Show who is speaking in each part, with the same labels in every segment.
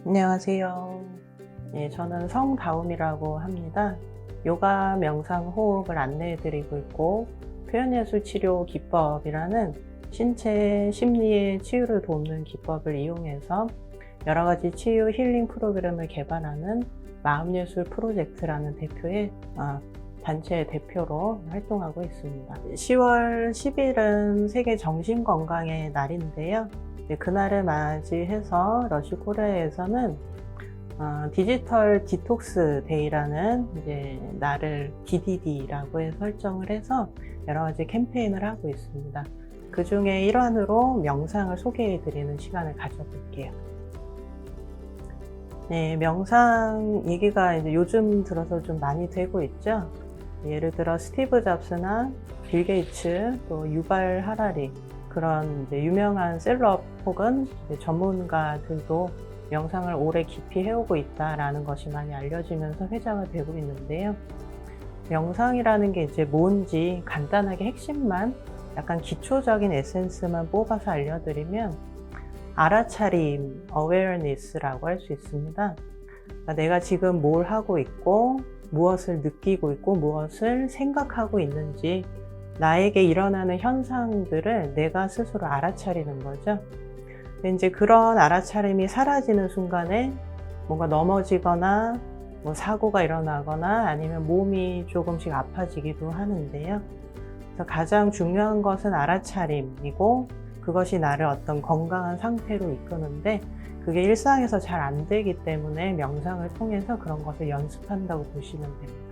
Speaker 1: 안녕하세요. 네, 저는 성다움이라고 합니다. 요가, 명상, 호흡을 안내해 드리고 있고, 표현예술 치료 기법이라는 신체, 심리의 치유를 돕는 기법을 이용해서 여러 가지 치유 힐링 프로그램을 개발하는 마음예술 프로젝트라는 대표의 단체 대표로 활동하고 있습니다. 10월 10일은 세계 정신건강의 날인데요. 그날을 맞이해서 러쉬 코리아에서는 디지털 디톡스 데이라는 이제 날을 DDD라고 설정을 해서 여러 가지 캠페인을 하고 있습니다. 그 중에 일환으로 명상을 소개해 드리는 시간을 가져볼게요. 네, 명상 얘기가 이제 요즘 들어서 좀 많이 되고 있죠. 예를 들어 스티브 잡스나 빌 게이츠, 또 유발 하라리, 그런 이제 유명한 셀럽 혹은 이제 전문가들도 명상을 오래 깊이 해오고 있다라는 것이 많이 알려지면서 회자가 되고 있는데요. 명상이라는 게 이제 뭔지 간단하게 핵심만, 약간 기초적인 에센스만 뽑아서 알려드리면 알아차림, awareness라고 할 수 있습니다. 그러니까 내가 지금 뭘 하고 있고 무엇을 느끼고 있고 무엇을 생각하고 있는지, 나에게 일어나는 현상들을 내가 스스로 알아차리는 거죠. 근데 이제 그런 알아차림이 사라지는 순간에 뭔가 넘어지거나 뭐 사고가 일어나거나 아니면 몸이 조금씩 아파지기도 하는데요. 그래서 가장 중요한 것은 알아차림이고, 그것이 나를 어떤 건강한 상태로 이끄는데, 그게 일상에서 잘 안 되기 때문에 명상을 통해서 그런 것을 연습한다고 보시면 됩니다.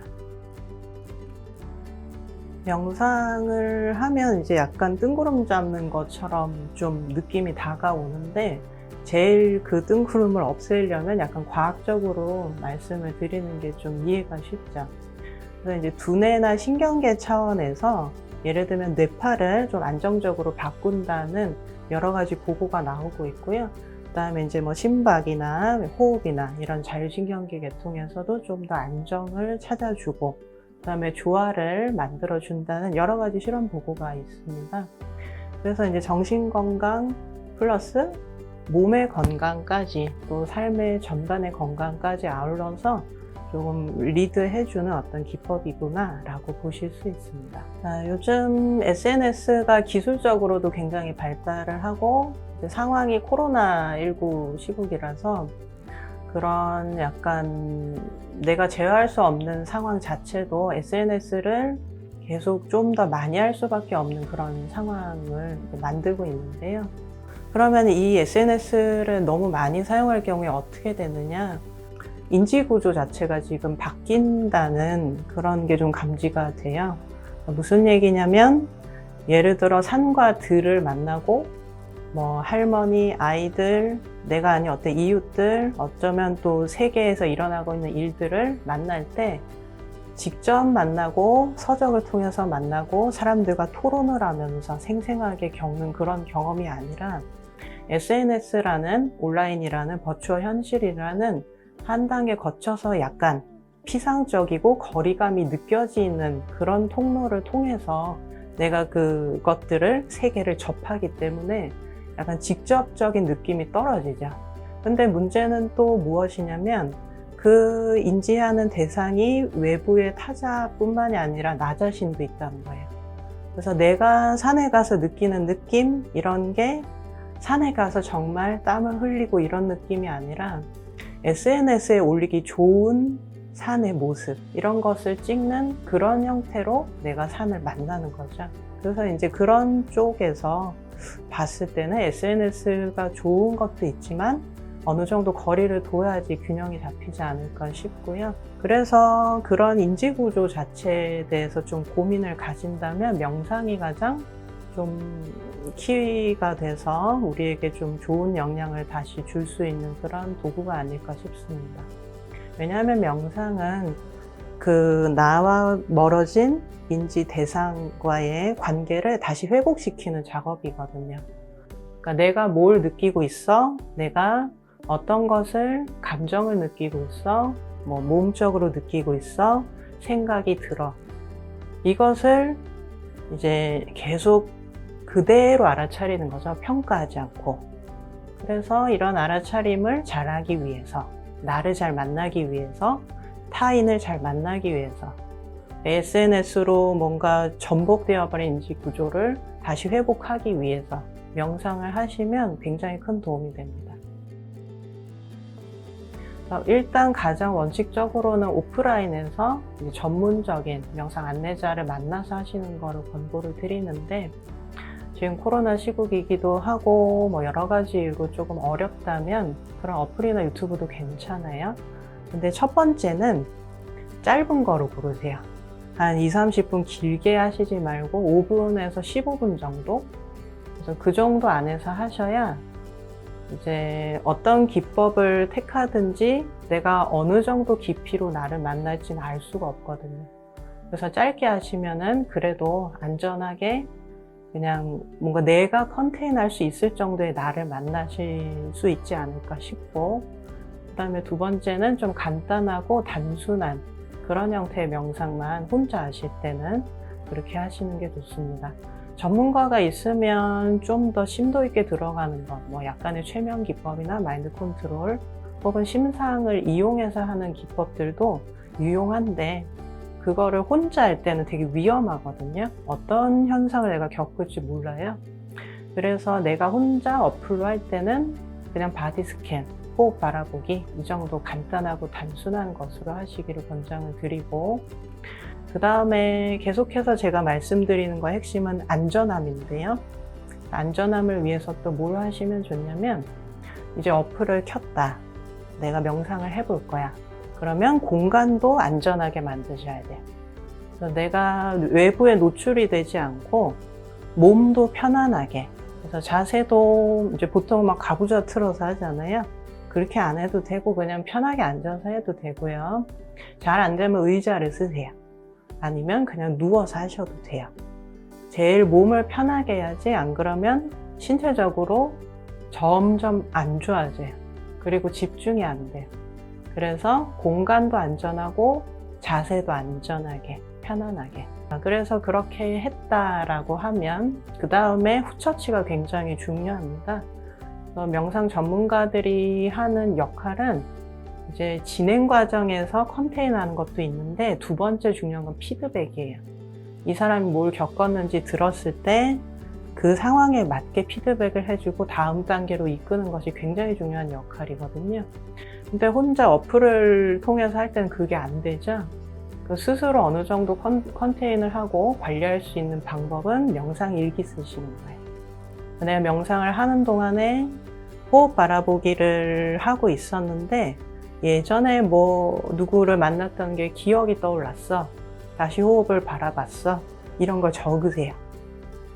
Speaker 1: 명상을 하면 이제 약간 뜬구름 잡는 것처럼 좀 느낌이 다가오는데, 제일 그 뜬구름을 없애려면 약간 과학적으로 말씀을 드리는 게 좀 이해가 쉽죠. 그래서 이제 두뇌나 신경계 차원에서 예를 들면 뇌파를 좀 안정적으로 바꾼다는 여러 가지 보고가 나오고 있고요. 그 다음에 이제 뭐 심박이나 호흡이나 이런 자율신경계 계통에서도 좀 더 안정을 찾아주고, 그 다음에 조화를 만들어준다는 여러 가지 실험 보고가 있습니다. 그래서 이제 정신건강 플러스 몸의 건강까지, 또 삶의 전반의 건강까지 아울러서 조금 리드해주는 어떤 기법이구나 라고 보실 수 있습니다. 요즘 SNS가 기술적으로도 굉장히 발달을 하고, 상황이 코로나19 시국이라서 그런 약간 내가 제어할 수 없는 상황 자체도 SNS를 계속 좀 더 많이 할 수밖에 없는 그런 상황을 만들고 있는데요. 그러면 이 SNS를 너무 많이 사용할 경우에 어떻게 되느냐? 인지구조 자체가 지금 바뀐다는 그런 게 좀 감지가 돼요. 무슨 얘기냐면, 예를 들어 산과 들을 만나고, 뭐 할머니, 아이들, 내가 아닌 어떤 이웃들, 어쩌면 또 세계에서 일어나고 있는 일들을 만날 때 직접 만나고 서적을 통해서 만나고 사람들과 토론을 하면서 생생하게 겪는 그런 경험이 아니라, SNS라는 온라인이라는 버추얼 현실이라는 한 단계 거쳐서 약간 피상적이고 거리감이 느껴지는 그런 통로를 통해서 내가 그것들을, 세계를 접하기 때문에 약간 직접적인 느낌이 떨어지죠. 근데 문제는 또 무엇이냐면, 그 인지하는 대상이 외부의 타자뿐만이 아니라 나 자신도 있다는 거예요. 그래서 내가 산에 가서 느끼는 느낌, 이런 게 산에 가서 정말 땀을 흘리고 이런 느낌이 아니라 SNS에 올리기 좋은 산의 모습, 이런 것을 찍는 그런 형태로 내가 산을 만나는 거죠. 그래서 이제 그런 쪽에서 봤을 때는 SNS가 좋은 것도 있지만 어느 정도 거리를 둬야지 균형이 잡히지 않을까 싶고요. 그래서 그런 인지구조 자체에 대해서 좀 고민을 가진다면 명상이 가장 좀 키가 돼서 우리에게 좀 좋은 영향을 다시 줄 수 있는 그런 도구가 아닐까 싶습니다. 왜냐하면 명상은 그 나와 멀어진 인지 대상과의 관계를 다시 회복시키는 작업이거든요. 그러니까 내가 뭘 느끼고 있어? 내가 어떤 것을, 감정을 느끼고 있어? 뭐 몸적으로 느끼고 있어? 생각이 들어. 이것을 이제 계속 그대로 알아차리는 거죠. 평가하지 않고. 그래서 이런 알아차림을 잘하기 위해서, 나를 잘 만나기 위해서, 타인을 잘 만나기 위해서, SNS로 뭔가 전복되어 버린 인지 구조를 다시 회복하기 위해서 명상을 하시면 굉장히 큰 도움이 됩니다. 일단 가장 원칙적으로는 오프라인에서 전문적인 명상 안내자를 만나서 하시는 거를 권고를 드리는데, 지금 코로나 시국이기도 하고 뭐 여러 가지 이유로 조금 어렵다면 그런 어플이나 유튜브도 괜찮아요. 근데 첫 번째는 짧은 거로 고르세요. 한 20-30분 길게 하시지 말고 5분에서 15분 정도? 그래서 그 정도 안에서 하셔야 이제 어떤 기법을 택하든지 내가 어느 정도 깊이로 나를 만날지는 알 수가 없거든요. 그래서 짧게 하시면은 그래도 안전하게 그냥 뭔가 내가 컨테인할 수 있을 정도의 나를 만나실 수 있지 않을까 싶고, 그 다음에 두 번째는 좀 간단하고 단순한 그런 형태의 명상만 혼자 하실 때는 그렇게 하시는 게 좋습니다. 전문가가 있으면 좀 더 심도 있게 들어가는 것, 뭐 약간의 최면 기법이나 마인드 컨트롤 혹은 심상을 이용해서 하는 기법들도 유용한데, 그거를 혼자 할 때는 되게 위험하거든요. 어떤 현상을 내가 겪을지 몰라요. 그래서 내가 혼자 어플로 할 때는 그냥 바디 스캔, 호흡 바라보기 이 정도 간단하고 단순한 것으로 하시기를 권장을 드리고, 그 다음에 계속해서 제가 말씀드리는 거 핵심은 안전함인데요. 안전함을 위해서 또 뭘 하시면 좋냐면, 이제 어플을 켰다. 내가 명상을 해볼 거야. 그러면 공간도 안전하게 만드셔야 돼요. 그래서 내가 외부에 노출이 되지 않고 몸도 편안하게. 그래서 자세도 이제 보통 막 가부좌 틀어서 하잖아요. 그렇게 안 해도 되고 그냥 편하게 앉아서 해도 되고요. 잘 안 되면 의자를 쓰세요. 아니면 그냥 누워서 하셔도 돼요. 제일 몸을 편하게 해야지, 안 그러면 신체적으로 점점 안 좋아져요. 그리고 집중이 안 돼요. 그래서 공간도 안전하고 자세도 안전하게, 편안하게. 그래서 그렇게 했다라고 하면 그 다음에 후처치가 굉장히 중요합니다. 명상 전문가들이 하는 역할은 이제 진행 과정에서 컨테인하는 것도 있는데, 두 번째 중요한 건 피드백이에요. 이 사람이 뭘 겪었는지 들었을 때 그 상황에 맞게 피드백을 해주고 다음 단계로 이끄는 것이 굉장히 중요한 역할이거든요. 근데 혼자 어플을 통해서 할 때는 그게 안 되죠. 스스로 어느 정도 컨테인을 하고 관리할 수 있는 방법은 명상 일기 쓰시는 거예요. 내가 명상을 하는 동안에 호흡 바라보기를 하고 있었는데, 예전에 뭐 누구를 만났던 게 기억이 떠올랐어. 다시 호흡을 바라봤어. 이런 걸 적으세요.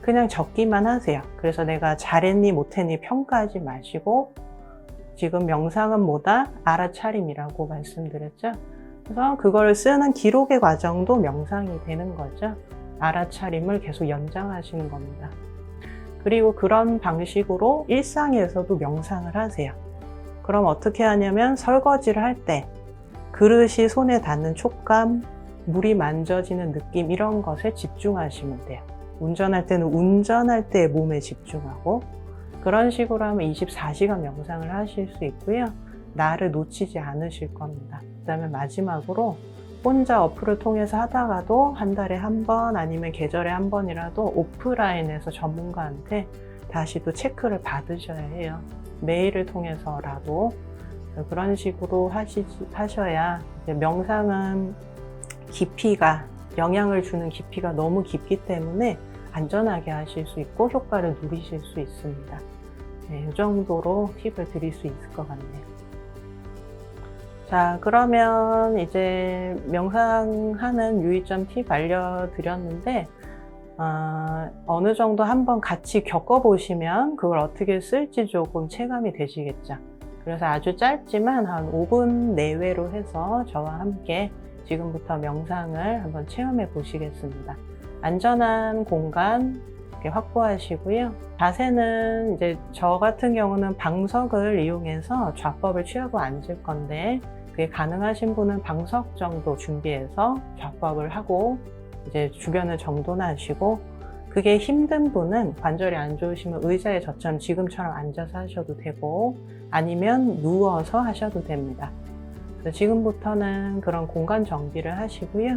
Speaker 1: 그냥 적기만 하세요. 그래서 내가 잘했니 못했니 평가하지 마시고, 지금 명상은 뭐다? 알아차림이라고 말씀드렸죠. 그래서 그걸 쓰는 기록의 과정도 명상이 되는 거죠. 알아차림을 계속 연장하시는 겁니다. 그리고 그런 방식으로 일상에서도 명상을 하세요. 그럼 어떻게 하냐면, 설거지를 할 때 그릇이 손에 닿는 촉감, 물이 만져지는 느낌, 이런 것에 집중하시면 돼요. 운전할 때는 운전할 때의 몸에 집중하고, 그런 식으로 하면 24시간 명상을 하실 수 있고요. 나를 놓치지 않으실 겁니다. 그 다음에 마지막으로 혼자 어플을 통해서 하다가도 한 달에 한 번 아니면 계절에 한 번이라도 오프라인에서 전문가한테 다시 또 체크를 받으셔야 해요. 메일을 통해서라도. 그런 식으로 하셔야, 명상은 깊이가, 영향을 주는 깊이가 너무 깊기 때문에 안전하게 하실 수 있고 효과를 누리실 수 있습니다. 네, 이 정도로 팁을 드릴 수 있을 것 같네요. 자, 그러면 이제 명상하는 유의점 팁 알려드렸는데, 어느 정도 한번 같이 겪어보시면 그걸 어떻게 쓸지 조금 체감이 되시겠죠. 그래서 아주 짧지만 한 5분 내외로 해서 저와 함께 지금부터 명상을 한번 체험해 보시겠습니다. 안전한 공간 이렇게 확보하시고요. 자세는 이제 저 같은 경우는 방석을 이용해서 좌법을 취하고 앉을 건데, 그게 가능하신 분은 방석 정도 준비해서 좌법을 하고 이제 주변을 정돈하시고, 그게 힘든 분은 관절이 안 좋으시면 의자에 저처럼 지금처럼 앉아서 하셔도 되고 아니면 누워서 하셔도 됩니다. 그래서 지금부터는 그런 공간 정비를 하시고요.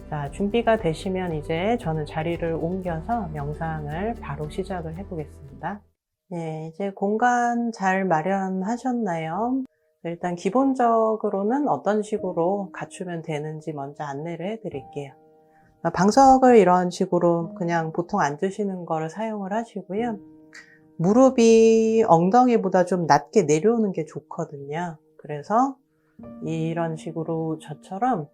Speaker 1: 자, 준비가 되시면 이제 저는 자리를 옮겨서 명상을 바로 시작을 해보겠습니다. 네, 이제 공간 잘 마련하셨나요? 일단 기본적으로는 어떤 식으로 갖추면 되는지 먼저 안내를 해드릴게요. 방석을 이런 식으로 그냥 보통 앉으시는 거를 사용을 하시고요. 무릎이 엉덩이보다 좀 낮게 내려오는 게 좋거든요. 그래서 이런 식으로 저처럼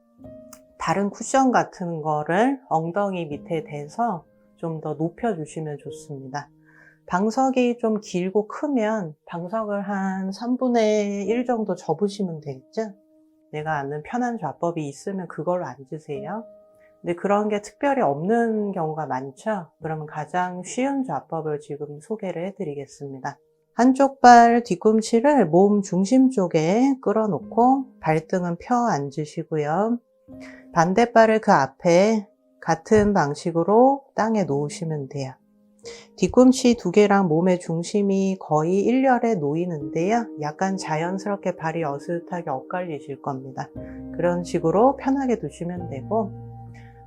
Speaker 1: 다른 쿠션 같은 거를 엉덩이 밑에 대서 좀 더 높여주시면 좋습니다. 방석이 좀 길고 크면 방석을 한 3분의 1 정도 접으시면 되겠죠? 내가 앉는 편한 좌법이 있으면 그걸로 앉으세요. 근데 그런 게 특별히 없는 경우가 많죠? 그러면 가장 쉬운 좌법을 지금 소개를 해드리겠습니다. 한쪽 발 뒤꿈치를 몸 중심 쪽에 끌어놓고 발등은 펴 앉으시고요. 반대발을 그 앞에 같은 방식으로 땅에 놓으시면 돼요. 뒤꿈치 두 개랑 몸의 중심이 거의 일렬에 놓이는데요. 약간 자연스럽게 발이 어슷하게 엇갈리실 겁니다. 그런 식으로 편하게 두시면 되고,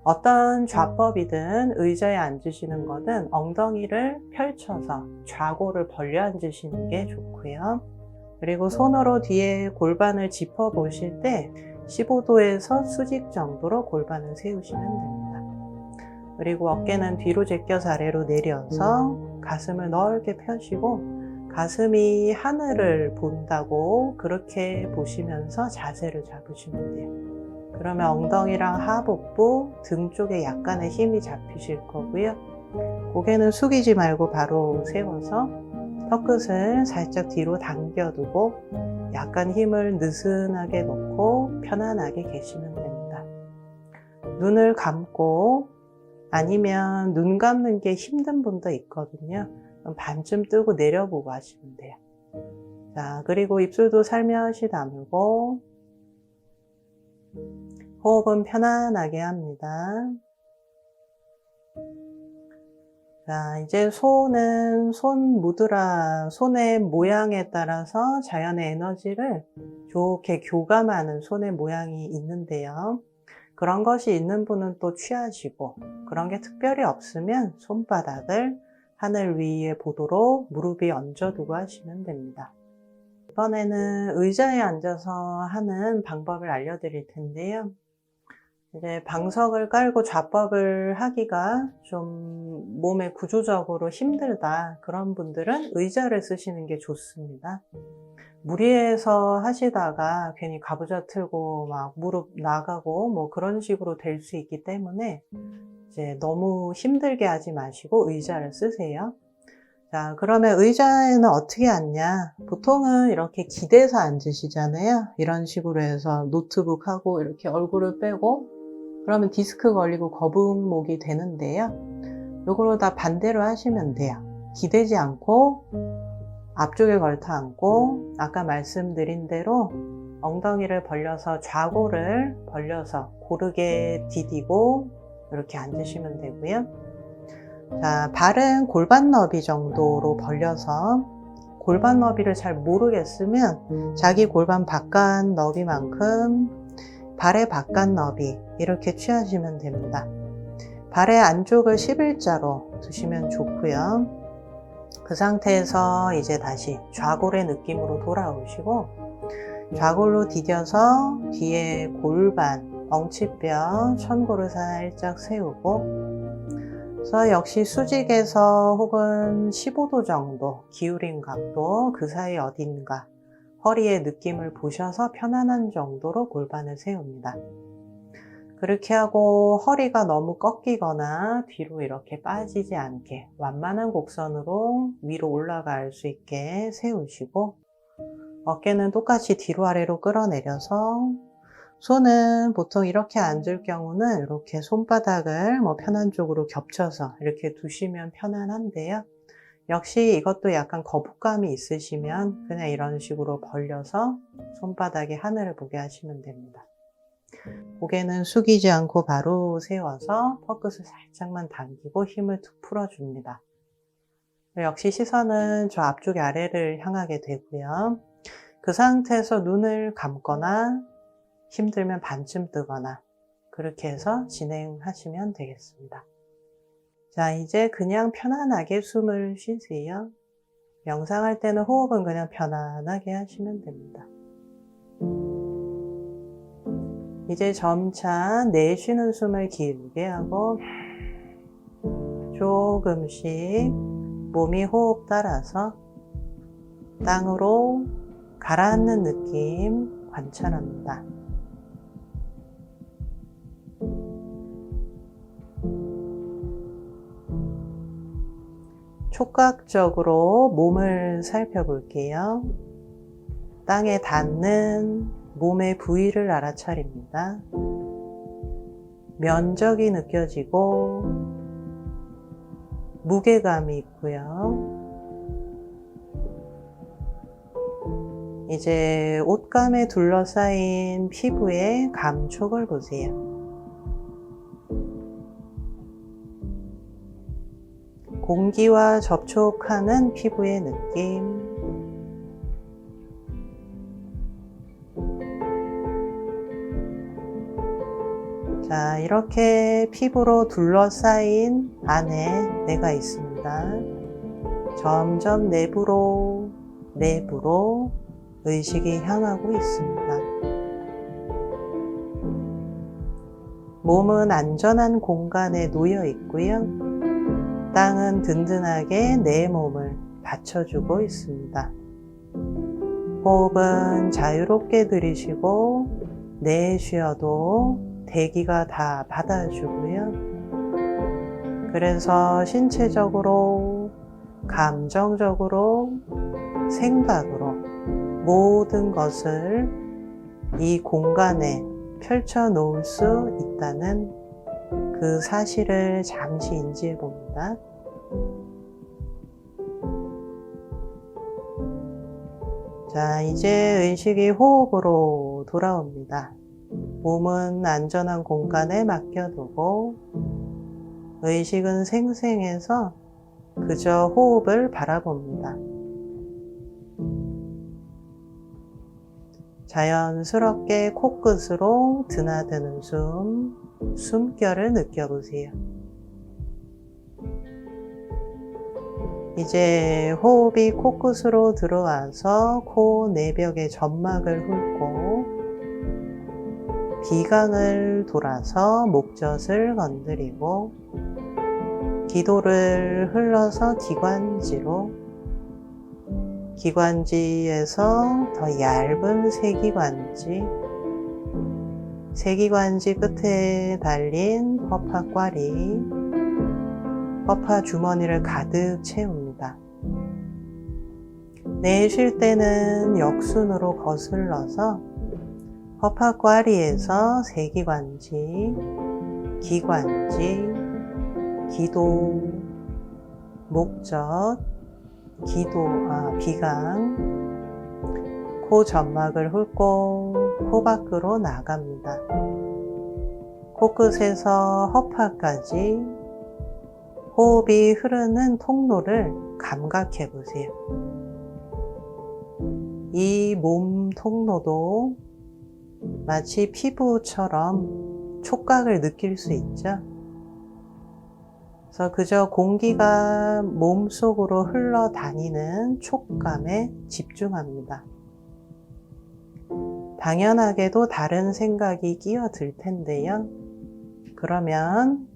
Speaker 1: 어떤 좌법이든 의자에 앉으시는 거든 엉덩이를 펼쳐서 좌골을 벌려 앉으시는 게 좋고요. 그리고 손으로 뒤에 골반을 짚어 보실 때 15도에서 수직 정도로 골반을 세우시면 됩니다. 그리고 어깨는 뒤로 제껴서 아래로 내려서 가슴을 넓게 펴시고 가슴이 하늘을 본다고 그렇게 보시면서 자세를 잡으시면 돼요. 그러면 엉덩이랑 하복부, 등 쪽에 약간의 힘이 잡히실 거고요. 고개는 숙이지 말고 바로 세워서 턱끝을 살짝 뒤로 당겨두고 약간 힘을 느슨하게 놓고 편안하게 계시면 됩니다. 눈을 감고 아니면 눈 감는 게 힘든 분도 있거든요. 그럼 반쯤 뜨고 내려보고 하시면 돼요. 자, 그리고 입술도 살며시 다물고 호흡은 편안하게 합니다. 자, 이제 손은 손 무드라, 손의 모양에 따라서 자연의 에너지를 좋게 교감하는 손의 모양이 있는데요. 그런 것이 있는 분은 또 취하시고, 그런 게 특별히 없으면 손바닥을 하늘 위에 보도록 무릎이 얹어두고 하시면 됩니다. 이번에는 의자에 앉아서 하는 방법을 알려드릴 텐데요. 이제 방석을 깔고 좌법을 하기가 좀 몸에 구조적으로 힘들다, 그런 분들은 의자를 쓰시는 게 좋습니다. 무리해서 하시다가 괜히 가부좌 틀고 막 무릎 나가고 뭐 그런 식으로 될 수 있기 때문에 이제 너무 힘들게 하지 마시고 의자를 쓰세요. 자, 그러면 의자에는 어떻게 앉냐? 보통은 이렇게 기대서 앉으시잖아요. 이런 식으로 해서 노트북하고 이렇게 얼굴을 빼고 그러면 디스크 걸리고 거북목이 되는데요. 요거로 다 반대로 하시면 돼요. 기대지 않고 앞쪽에 걸터 앉고 아까 말씀드린 대로 엉덩이를 벌려서 좌골을 벌려서 고르게 디디고 이렇게 앉으시면 되고요. 자, 발은 골반 너비 정도로 벌려서 골반 너비를 잘 모르겠으면 자기 골반 바깥 너비만큼 발의 바깥 너비 이렇게 취하시면 됩니다. 발의 안쪽을 11자로 두시면 좋고요. 그 상태에서 이제 다시 좌골의 느낌으로 돌아오시고 좌골로 디뎌서 뒤에 골반, 엉치뼈, 천골을 살짝 세우고 그래서 역시 수직에서 혹은 15도 정도 기울인 각도 그 사이 어딘가 허리의 느낌을 보셔서 편안한 정도로 골반을 세웁니다. 그렇게 하고 허리가 너무 꺾이거나 뒤로 이렇게 빠지지 않게 완만한 곡선으로 위로 올라갈 수 있게 세우시고 어깨는 똑같이 뒤로 아래로 끌어내려서 손은 보통 이렇게 앉을 경우는 이렇게 손바닥을 편한 쪽으로 겹쳐서 이렇게 두시면 편안한데요. 역시 이것도 약간 거북감이 있으시면 그냥 이런 식으로 벌려서 손바닥에 하늘을 보게 하시면 됩니다. 고개는 숙이지 않고 바로 세워서 턱끝을 살짝만 당기고 힘을 툭 풀어줍니다. 역시 시선은 저 앞쪽의 아래를 향하게 되고요. 그 상태에서 눈을 감거나 힘들면 반쯤 뜨거나 그렇게 해서 진행하시면 되겠습니다. 자, 이제 그냥 편안하게 숨을 쉬세요. 명상할 때는 호흡은 그냥 편안하게 하시면 됩니다. 이제 점차 내쉬는 숨을 길게 하고 조금씩 몸이 호흡 따라서 땅으로 가라앉는 느낌 관찰합니다. 촉각적으로 몸을 살펴볼게요. 땅에 닿는 몸의 부위를 알아차립니다. 면적이 느껴지고 무게감이 있고요. 이제 옷감에 둘러싸인 피부의 감촉을 보세요. 공기와 접촉하는 피부의 느낌. 자, 이렇게 피부로 둘러싸인 안에 내가 있습니다. 점점 내부로 의식이 향하고 있습니다. 몸은 안전한 공간에 놓여 있고요. 땅은 든든하게 내 몸을 받쳐주고 있습니다. 호흡은 자유롭게 들이쉬고 내쉬어도 대기가 다 받아주고요. 그래서 신체적으로, 감정적으로, 생각으로 모든 것을 이 공간에 펼쳐 놓을 수 있다는 그 사실을 잠시 인지해 봅니다. 자, 이제 의식이 호흡으로 돌아옵니다. 몸은 안전한 공간에 맡겨두고 의식은 생생해서 그저 호흡을 바라봅니다. 자연스럽게 코끝으로 드나드는 숨결을 느껴보세요. 이제 호흡이 코끝으로 들어와서 코 내벽의 점막을 훑고 비강을 돌아서 목젖을 건드리고 기도를 흘러서 기관지로, 기관지에서 더 얇은 세기관지 끝에 달린 허파과리, 허파 주머니를 가득 채웁니다. 내쉴 때는 역순으로 거슬러서 허파과리에서 세기관지, 기관지, 기도, 목젖, 비강, 코 점막을 훑고 코 밖으로 나갑니다. 코끝에서 허파까지 호흡이 흐르는 통로를 감각해 보세요. 이 몸 통로도 마치 피부처럼 촉각을 느낄 수 있죠. 그래서 그저 공기가 몸속으로 흘러다니는 촉감에 집중합니다. 당연하게도 다른 생각이 끼어들 텐데요. 그러면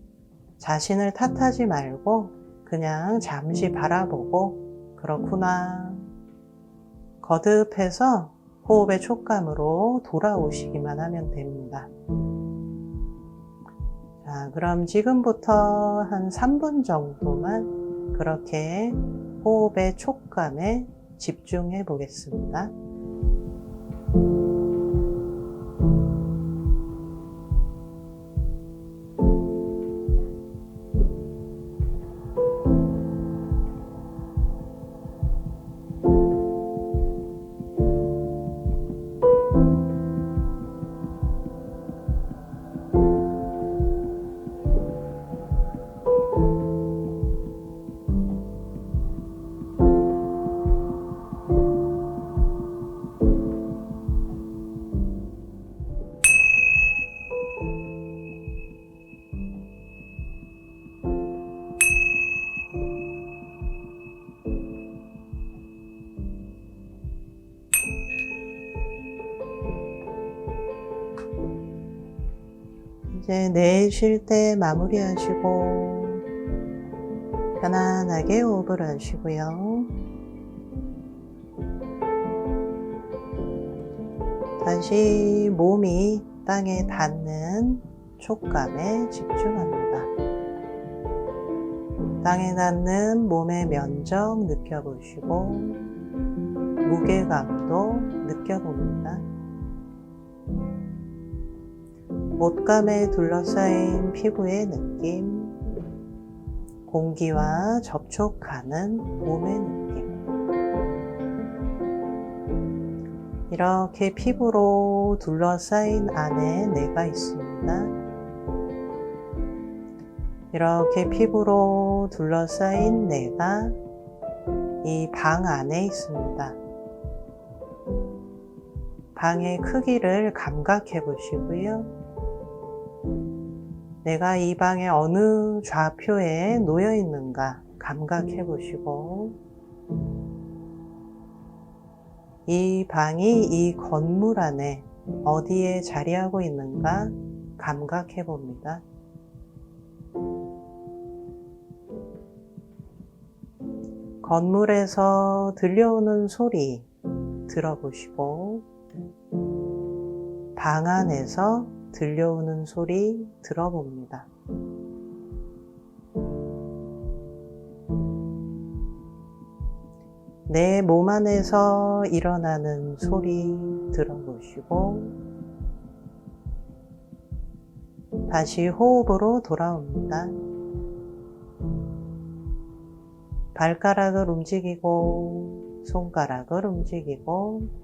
Speaker 1: 자신을 탓하지 말고 그냥 잠시 바라보고 그렇구나. 거듭해서 호흡의 촉감으로 돌아오시기만 하면 됩니다. 자, 그럼 지금부터 한 3분 정도만 그렇게 호흡의 촉감에 집중해 보겠습니다. 이제 내쉴 때 마무리하시고 편안하게 호흡을 하시고요. 다시 몸이 땅에 닿는 촉감에 집중합니다. 땅에 닿는 몸의 면적 느껴보시고 무게감도 느껴봅니다. 옷감에 둘러싸인 피부의 느낌, 공기와 접촉하는 몸의 느낌. 이렇게 피부로 둘러싸인 안에 내가 있습니다. 이렇게 피부로 둘러싸인 내가 이 방 안에 있습니다. 방의 크기를 감각해 보시고요. 내가 이 방의 어느 좌표에 놓여 있는가 감각해 보시고, 이 방이 이 건물 안에 어디에 자리하고 있는가 감각해 봅니다. 건물에서 들려오는 소리 들어보시고, 방 안에서 들려오는 소리 들어봅니다. 내 몸 안에서 일어나는 소리 들어보시고, 다시 호흡으로 돌아옵니다. 발가락을 움직이고, 손가락을 움직이고,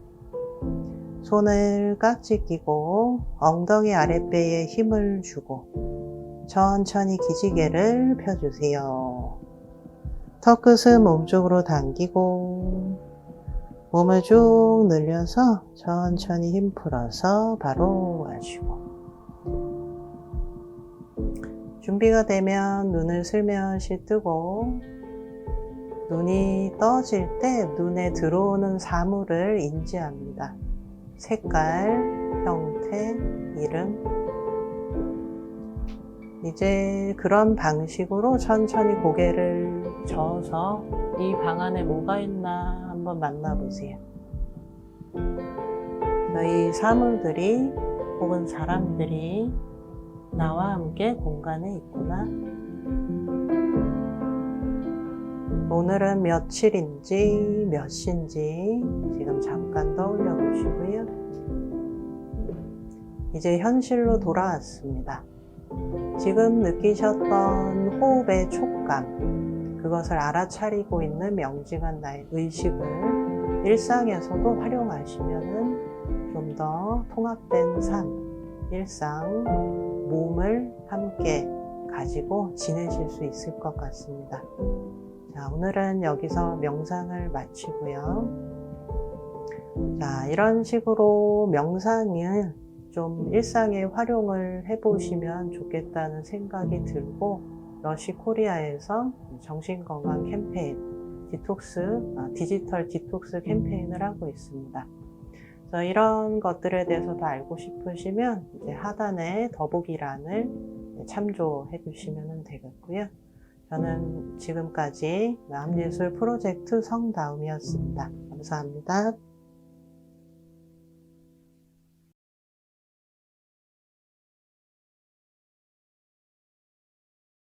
Speaker 1: 손을 깍지 끼고, 엉덩이 아랫배에 힘을 주고, 천천히 기지개를 펴주세요. 턱끝은 몸쪽으로 당기고 몸을 쭉 늘려서 천천히 힘 풀어서 바로 마시고, 준비가 되면 눈을 슬며시 뜨고 눈이 떠질 때 눈에 들어오는 사물을 인지합니다. 색깔, 형태, 이름. 이제 그런 방식으로 천천히 고개를 저어서 이 방 안에 뭐가 있나 한번 만나보세요. 이 사물들이 혹은 사람들이 나와 함께 공간에 있구나. 오늘은 며칠인지 몇 시인지 지금 잠깐 떠올려 보시고요. 이제 현실로 돌아왔습니다. 지금 느끼셨던 호흡의 촉감, 그것을 알아차리고 있는 명징한 나의 의식을 일상에서도 활용하시면은 좀 더 통합된 삶, 일상, 몸을 함께 가지고 지내실 수 있을 것 같습니다. 자, 오늘은 여기서 명상을 마치고요. 자, 이런 식으로 명상을 좀 일상에 활용을 해보시면 좋겠다는 생각이 들고, 러시코리아에서 정신건강 캠페인, 디지털 디톡스 캠페인을 하고 있습니다. 그래서 이런 것들에 대해서 더 알고 싶으시면 이제 하단에 더보기란을 참조해 주시면 되겠고요. 저는 지금까지 마음예술 프로젝트 성다움이었습니다. 감사합니다.